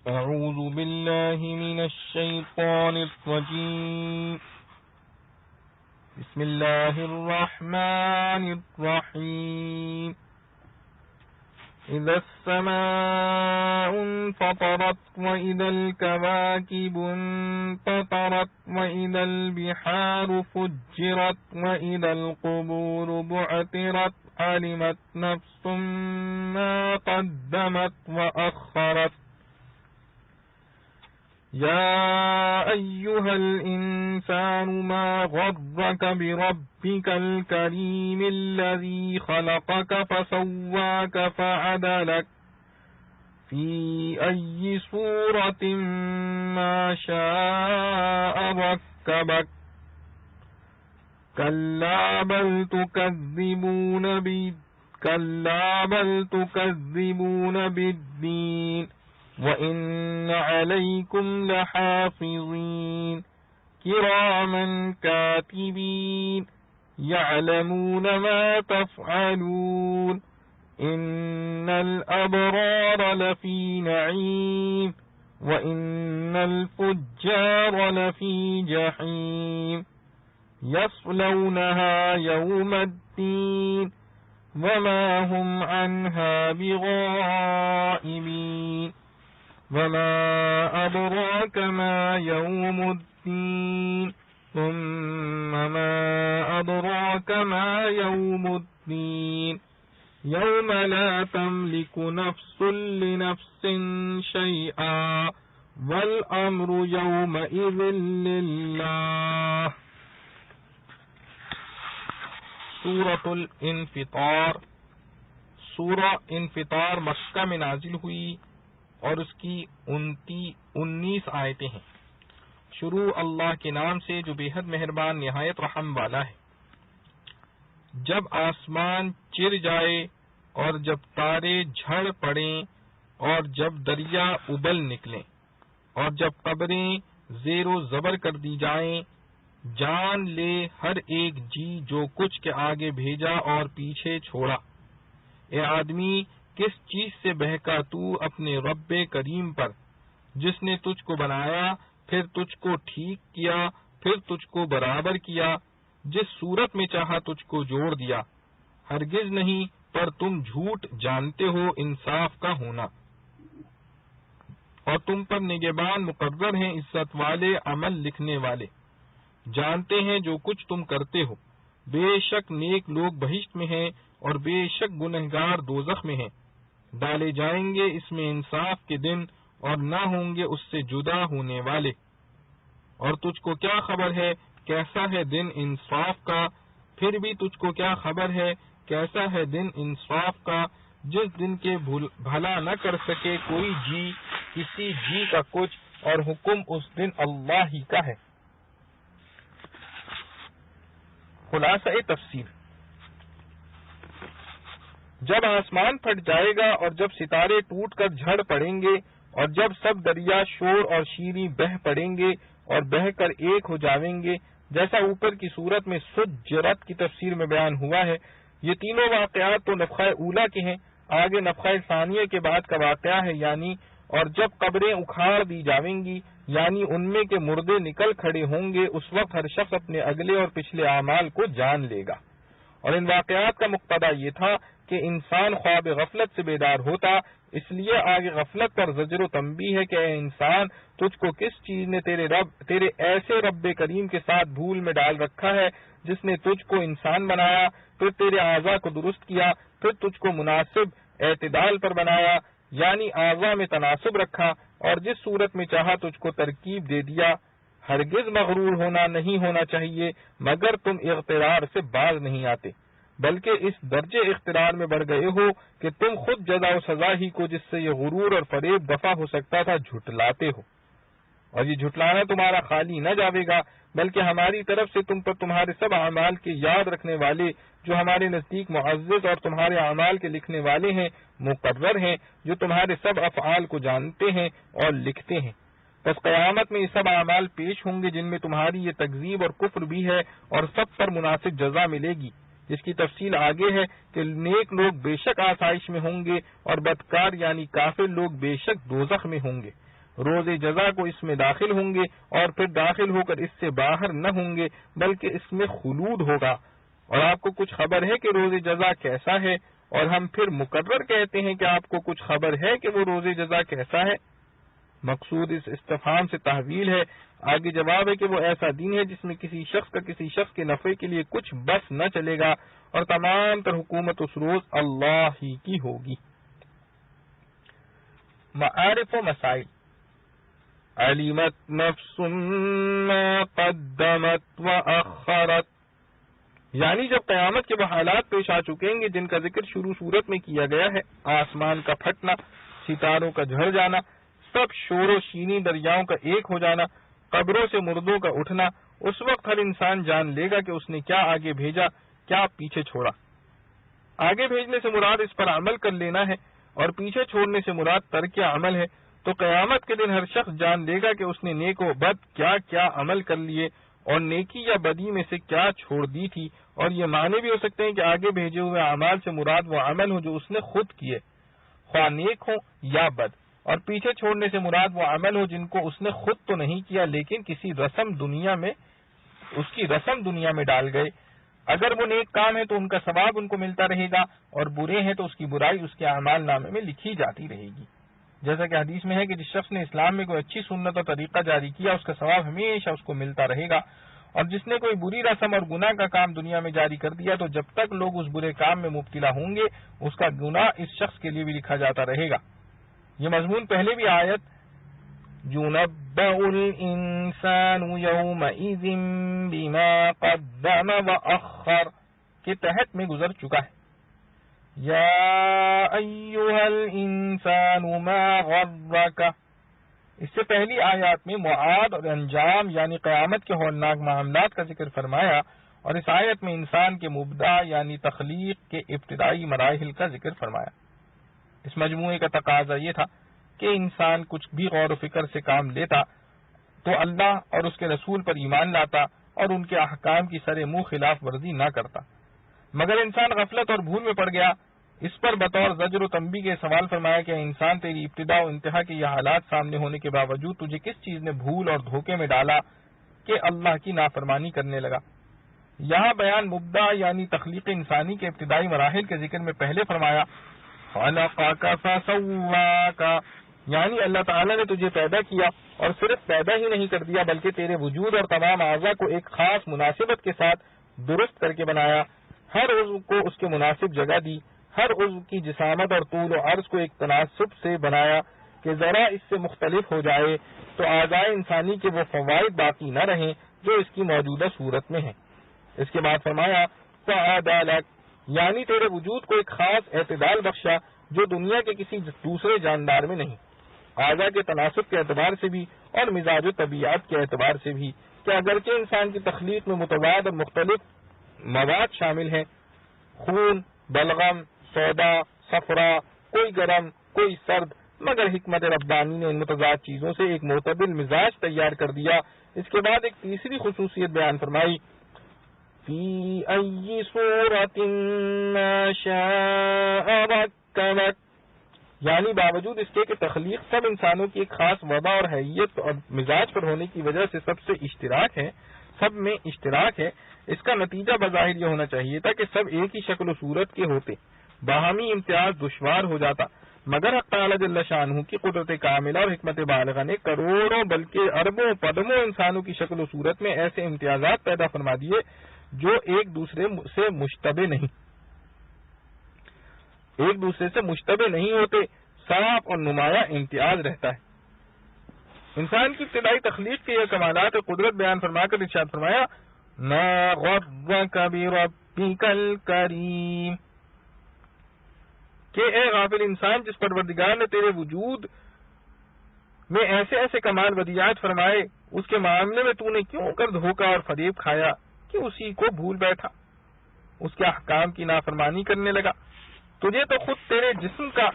أعوذ بالله من الشيطان الرجيم بسم الله الرحمن الرحيم إذا السماء انفطرت وإذا الكواكب انتثرت وإذا البحار فجرت وإذا القبور بعثرت علمت نفس ما قدمت وأخرت يا أيها الإنسان ما غرك بربك الكريم الذي خلقك فسواك فعدلك في أي صورة ما شاء ركبك كلا بل تكذبون بالدين وَإِنَّ عَلَيْكُمْ لَحَافِظِينَ كِرَامًا كَاتِبِينَ يَعْلَمُونَ مَا تَفْعَلُونَ إِنَّ الْأَبْرَارَ لَفِي نَعِيمٍ وَإِنَّ الْفُجَّارَ لَفِي جَحِيمٍ يَصْلَوْنَهَا يَوْمَ الدِّينِ وَمَا هُمْ عَنْهَا بِغَائِبِينَ وما أدراك ما يوم الدين ثم ما أدراك ما يوم الدين يوم لا تملك نفس لنفس شيئا والأمر يومئذ لله. سورة الانفطار. سورہ انفطار مکہ میں نازل ہوئی اور اس کی 19 آیتیں ہیں. شروع اللہ کے نام سے جو بے حد مہربان نہایت رحم والا ہے. جب آسمان چر جائے اور جب تارے جھڑ پڑیں اور جب دریا ابل نکلیں اور جب قبریں زیر و زبر کر دی جائیں، جان لے ہر ایک جی جو کچھ کے آگے بھیجا اور پیچھے چھوڑا. اے آدمی، کس چیز سے بہکا تو اپنے رب کریم پر، جس نے تجھ کو بنایا، پھر تجھ کو ٹھیک کیا، پھر تجھ کو برابر کیا، جس صورت میں چاہا تجھ کو جوڑ دیا. ہرگز نہیں، پر تم جھوٹ جانتے ہو انصاف کا ہونا. اور تم پر نگہبان مقرر ہیں عزت والے، عمل لکھنے والے، جانتے ہیں جو کچھ تم کرتے ہو. بے شک نیک لوگ بہشت میں ہیں اور بے شک گنہگار دوزخ میں ہیں. ڈالے جائیں گے اس میں انصاف کے دن اور نہ ہوں گے اس سے جدا ہونے والے. اور تجھ کو کیا خبر ہے کیسا ہے دن انصاف کا؟ پھر بھی تجھ کو کیا خبر ہے کیسا ہے دن انصاف کا، جس دن کے بھلا نہ کر سکے کوئی جی کسی جی کا کچھ، اور حکم اس دن اللہ ہی کا ہے. خلاصہ تفسیر. جب آسمان پھٹ جائے گا اور جب ستارے ٹوٹ کر جھڑ پڑیں گے اور جب سب دریا شور اور شیریں بہہ پڑیں گے اور بہہ کر ایک ہو جائیں گے، جیسا اوپر کی صورت میں سجرت کی تفسیر میں بیان ہوا ہے. یہ تینوں واقعات تو نفخہ اولا کے ہیں. آگے نفخہ ثانیہ کے بعد کا واقعہ ہے، یعنی اور جب قبریں اکھاڑ دی جائیں گی، یعنی ان میں کے مردے نکل کھڑے ہوں گے، اس وقت ہر شخص اپنے اگلے اور پچھلے اعمال کو جان لے گا. اور ان واقعات کا مقتضا یہ تھا کہ انسان خواب غفلت سے بیدار ہوتا. اس لیے آگے غفلت پر زجر و تنبیہ ہے کہ اے انسان، تجھ کو کس چیز نے تیرے ایسے رب کریم کے ساتھ بھول میں ڈال رکھا ہے جس نے تجھ کو انسان بنایا، پھر تیرے اعضاء کو درست کیا، پھر تجھ کو مناسب اعتدال پر بنایا، یعنی اعضاء میں تناسب رکھا، اور جس صورت میں چاہا تجھ کو ترکیب دے دیا. ہرگز مغرور نہیں ہونا چاہیے، مگر تم اغترار سے باز نہیں آتے، بلکہ اس درجے اختیار میں بڑھ گئے ہو کہ تم خود جزا و سزا ہی کو، جس سے یہ غرور اور فریب دفع ہو سکتا تھا، جھٹلاتے ہو. اور یہ جھٹلانا تمہارا خالی نہ جاوے گا، بلکہ ہماری طرف سے تم پر تمہارے سب اعمال کے یاد رکھنے والے، جو ہمارے نزدیک معزز اور تمہارے اعمال کے لکھنے والے ہیں، مقرر ہیں، جو تمہارے سب افعال کو جانتے ہیں اور لکھتے ہیں. پس قیامت میں یہ سب اعمال پیش ہوں گے جن میں تمہاری یہ تکذیب اور کفر بھی ہے، اور سب پر مناسب جزا ملے گی، جس کی تفصیل آگے ہے کہ نیک لوگ بے شک آسائش میں ہوں گے اور بدکار یعنی کافر لوگ بے شک دوزخ میں ہوں گے. روز جزا کو اس میں داخل ہوں گے اور پھر داخل ہو کر اس سے باہر نہ ہوں گے بلکہ اس میں خلود ہوگا۔ اور آپ کو کچھ خبر ہے کہ روز جزا کیسا ہے؟ اور ہم پھر مقرر کہتے ہیں کہ آپ کو کچھ خبر ہے کہ وہ روز جزا کیسا ہے؟ مقصود اس استفہام سے تحویل ہے۔ آگے جواب ہے کہ وہ ایسا دن ہے جس میں کسی شخص کا کسی شخص کے نفع کے لیے کچھ بس نہ چلے گا اور تمام تر حکومت اس روز اللہ ہی کی ہوگی۔ معارف و مسائل۔ علمت نفس ما قدمت واخرت، یعنی جب قیامت کے وہ حالات پیش آ چکیں گے جن کا ذکر شروع صورت میں کیا گیا ہے، آسمان کا پھٹنا، ستاروں کا جھڑ جانا، سب شور و شینی دریاؤں کا ایک ہو جانا، قبروں سے مردوں کا اٹھنا، اس وقت ہر انسان جان لے گا کہ اس نے کیا آگے بھیجا، کیا پیچھے چھوڑا۔ آگے بھیجنے سے مراد اس پر عمل کر لینا ہے اور پیچھے چھوڑنے سے مراد ترک عمل ہے۔ تو قیامت کے دن ہر شخص جان لے گا کہ اس نے نیک و بد کیا کیا عمل کر لیے اور نیکی یا بدی میں سے کیا چھوڑ دی تھی۔ اور یہ معنی بھی ہو سکتے ہیں کہ آگے بھیجے ہوئے اعمال سے مراد وہ عمل ہو جو اس نے خود کیے، خواہ نیک ہو یا بد، اور پیچھے چھوڑنے سے مراد وہ عمل ہو جن کو اس نے خود تو نہیں کیا لیکن کسی رسم دنیا میں ڈال گئے۔ اگر وہ نیک کام ہے تو ان کا ثواب ان کو ملتا رہے گا، اور برے ہیں تو اس کی برائی اس کے اعمال نامے میں لکھی جاتی رہے گی۔ جیسا کہ حدیث میں ہے کہ جس شخص نے اسلام میں کوئی اچھی سنت اور طریقہ جاری کیا اس کا ثواب ہمیشہ اس کو ملتا رہے گا، اور جس نے کوئی بری رسم اور گناہ کا کام دنیا میں جاری کر دیا تو جب تک لوگ اس برے کام میں مبتلا ہوں گے اس کا گناہ اس شخص کے لیے بھی لکھا جاتا رہے گا۔ یہ مضمون پہلے بھی آیت يُنَبَّأُ الْإِنسَانُ يَوْمَئِذٍ بِمَا قَدَّمَ وَأَخَّرَ کے تحت میں گزر چکا ہے۔ یا ایھا الانسان ما غرک، اس سے پہلی آیات میں معاد اور انجام یعنی قیامت کے ہولناک معاملات کا ذکر فرمایا، اور اس آیت میں انسان کے مبدأ یعنی تخلیق کے ابتدائی مراحل کا ذکر فرمایا۔ اس مجموعے کا تقاضا یہ تھا کہ انسان کچھ بھی غور و فکر سے کام لیتا تو اللہ اور اس کے رسول پر ایمان لاتا اور ان کے احکام کی سر منہ خلاف ورزی نہ کرتا، مگر انسان غفلت اور بھول میں پڑ گیا۔ اس پر بطور زجر و تنبیہ کے سوال فرمایا کہ انسان تیری ابتدا و انتہا کے یہ حالات سامنے ہونے کے باوجود تجھے کس چیز نے بھول اور دھوکے میں ڈالا کہ اللہ کی نافرمانی کرنے لگا۔ یہاں بیان مبدأ یعنی تخلیق انسانی کے ابتدائی مراحل کے ذکر میں پہلے فرمایا خلقک فسواک، یعنی اللہ تعالیٰ نے تجھے پیدا کیا اور صرف پیدا ہی نہیں کر دیا بلکہ تیرے وجود اور تمام اعضاء کو ایک خاص مناسبت کے ساتھ درست کر کے بنایا، ہر عضو کو اس کے مناسب جگہ دی، ہر عضو کی جسامت اور طول و عرض کو ایک تناسب سے بنایا کہ ذرا اس سے مختلف ہو جائے تو اعضاء انسانی کے وہ فوائد باقی نہ رہیں جو اس کی موجودہ صورت میں ہیں۔ اس کے بعد فرمایا فعدلک، یعنی تیرے وجود کو ایک خاص اعتدال بخشا جو دنیا کے کسی دوسرے جاندار میں نہیں، اعضاء کے تناسب کے اعتبار سے بھی اور مزاج و طبیعت کے اعتبار سے بھی، کہ اگرچہ انسان کی تخلیق میں متضاد اور مختلف مواد شامل ہیں، خون، بلغم، سودا، صفرا، کوئی گرم کوئی سرد، مگر حکمت ربانی نے ان متضاد چیزوں سے ایک معتدل مزاج تیار کر دیا۔ اس کے بعد ایک تیسری خصوصیت بیان فرمائی فی ای صورت ما شاء رکبک، یعنی باوجود اس کے کہ تخلیق سب انسانوں کی ایک خاص وضع اور حیت اور مزاج پر ہونے کی وجہ سے سب میں اشتراک ہے، اس کا نتیجہ بظاہر یہ ہونا چاہیے تھا کہ سب ایک ہی شکل و صورت کے ہوتے، باہمی امتیاز دشوار ہو جاتا، مگر حق تعالی جل شانہ کی قدرت کاملہ اور حکمت بالغہ نے کروڑوں بلکہ اربوں پدموں انسانوں کی شکل و صورت میں ایسے امتیازات پیدا فرما دیے جو ایک دوسرے سے مشتبہ نہیں ہوتے، صاف اور نمایاں امتیاز رہتا ہے۔ انسان کی ابتدائی تخلیق کے یہ کمالات قدرت بیان فرما کر ارشاد فرمایا ما غرک بربک الکریم، کہ اے غافل انسان جس پروردگار نے تیرے وجود میں ایسے ایسے کمال ودیعات فرمائے اس کے معاملے میں تو نے کیوں کر دھوکہ اور فریب کھایا کہ اسی کو بھول بیٹھا، اس کے احکام کی نافرمانی کرنے لگا۔ تجھے تو خود تیرے جسم کا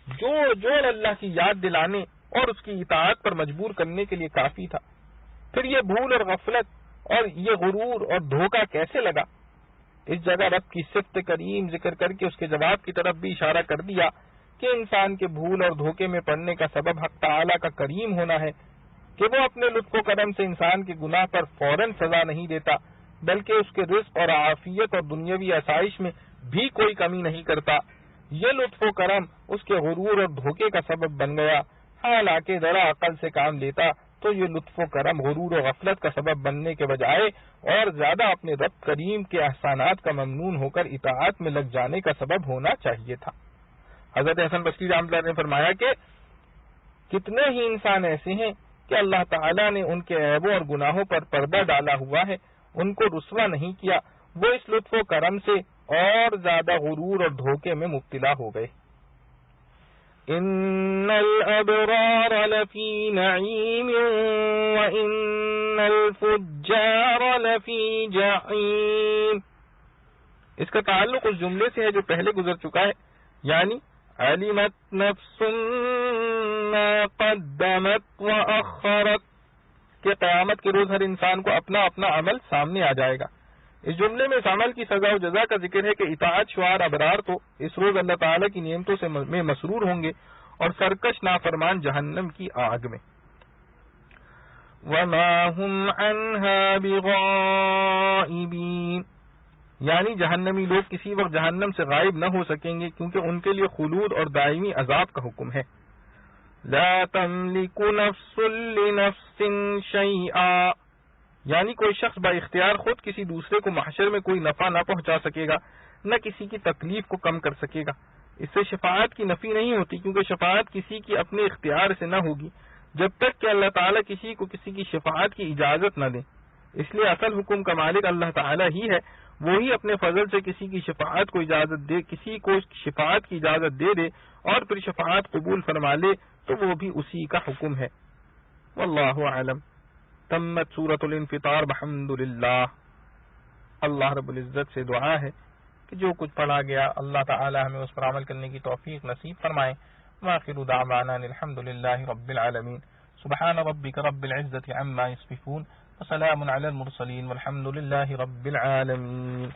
جوڑ اللہ کی یاد دلانے اور اس کی اطاعت پر مجبور کرنے کے لیے کافی تھا، پھر یہ بھول اور غفلت اور یہ غرور اور دھوکہ کیسے لگا؟ اس جگہ رب کی صفت کریم ذکر کر کے اس کے جواب کی طرف بھی اشارہ کر دیا کہ انسان کے بھول اور دھوکے میں پڑنے کا سبب حق تعالی کا کریم ہونا ہے کہ وہ اپنے لطف و کرم سے انسان کے گناہ پر فوراً سزا نہیں دیتا، بلکہ اس کے رزق اور عافیت اور دنیاوی آسائش میں بھی کوئی کمی نہیں کرتا۔ یہ لطف و کرم اس کے غرور اور دھوکے کا سبب بن گیا، حالانکہ ذرا عقل سے کام لیتا تو یہ لطف و کرم غرور و غفلت کا سبب بننے کے بجائے اور زیادہ اپنے رب کریم کے احسانات کا ممنون ہو کر اطاعت میں لگ جانے کا سبب ہونا چاہیے تھا۔ حضرت حسن بصری رحمۃ اللہ نے فرمایا کہ کتنے ہی انسان ایسے ہیں کہ اللہ تعالیٰ نے ان کے عیبوں اور گناہوں پر پردہ ڈالا ہوا ہے، ان کو رسوا نہیں کیا، وہ اس لطف و کرم سے اور زیادہ غرور اور دھوکے میں مبتلا ہو گئے۔ ان الابرار لفی نعیم وان الفجار لفی جحیم۔ اس کا تعلق اس جملے سے ہے جو پہلے گزر چکا ہے، یعنی علمت نفس ما قدمت واخرت، کہ قیامت کے روز ہر انسان کو اپنا اپنا عمل سامنے آ جائے گا۔ اس جملے میں اس عمل کی سزا و جزا کا ذکر ہے کہ اطاعت شعار ابرار تو اس روز اللہ تعالیٰ کی نعمتوں سے میں مسرور ہوں گے اور سرکش نافرمان جہنم کی آگ میں۔ وما هم عنها بغائبین، یعنی جہنمی لوگ کسی وقت جہنم سے غائب نہ ہو سکیں گے، کیونکہ ان کے لیے خلود اور دائمی عذاب کا حکم ہے۔ لا تملک نفس لنفس شیئا، یعنی کوئی شخص با اختیار خود کسی دوسرے کو محشر میں کوئی نفع نہ پہنچا سکے گا، نہ کسی کی تکلیف کو کم کر سکے گا۔ اس سے شفاعت کی نفی نہیں ہوتی، کیونکہ شفاعت کسی کی اپنے اختیار سے نہ ہوگی جب تک کہ اللہ تعالیٰ کسی کو کسی کی شفاعت کی اجازت نہ دیں۔ اس لیے اصل حکم کا مالک اللہ تعالیٰ ہی ہے، وہی اپنے فضل سے کسی کی شفاعت کو اجازت دے، کسی کو شفاعت کی اجازت دے دے اور پھر شفاعت قبول فرما لے تو وہ بھی اسی کا حکم ہے۔ واللہ اعلم۔ تمت سورۃ الانفطار بحمد للہ۔ اللہ رب العزت سے دعا ہے کہ جو کچھ پڑھا گیا اللہ تعالی ہمیں اس پر عمل کرنے کی توفیق نصیب فرمائے۔ وآخر دعوانا الحمد للہ رب العالمین۔ سبحان ربک رب العزت عما یصفون وسلام علی المرسلین والحمد للہ رب العالمین۔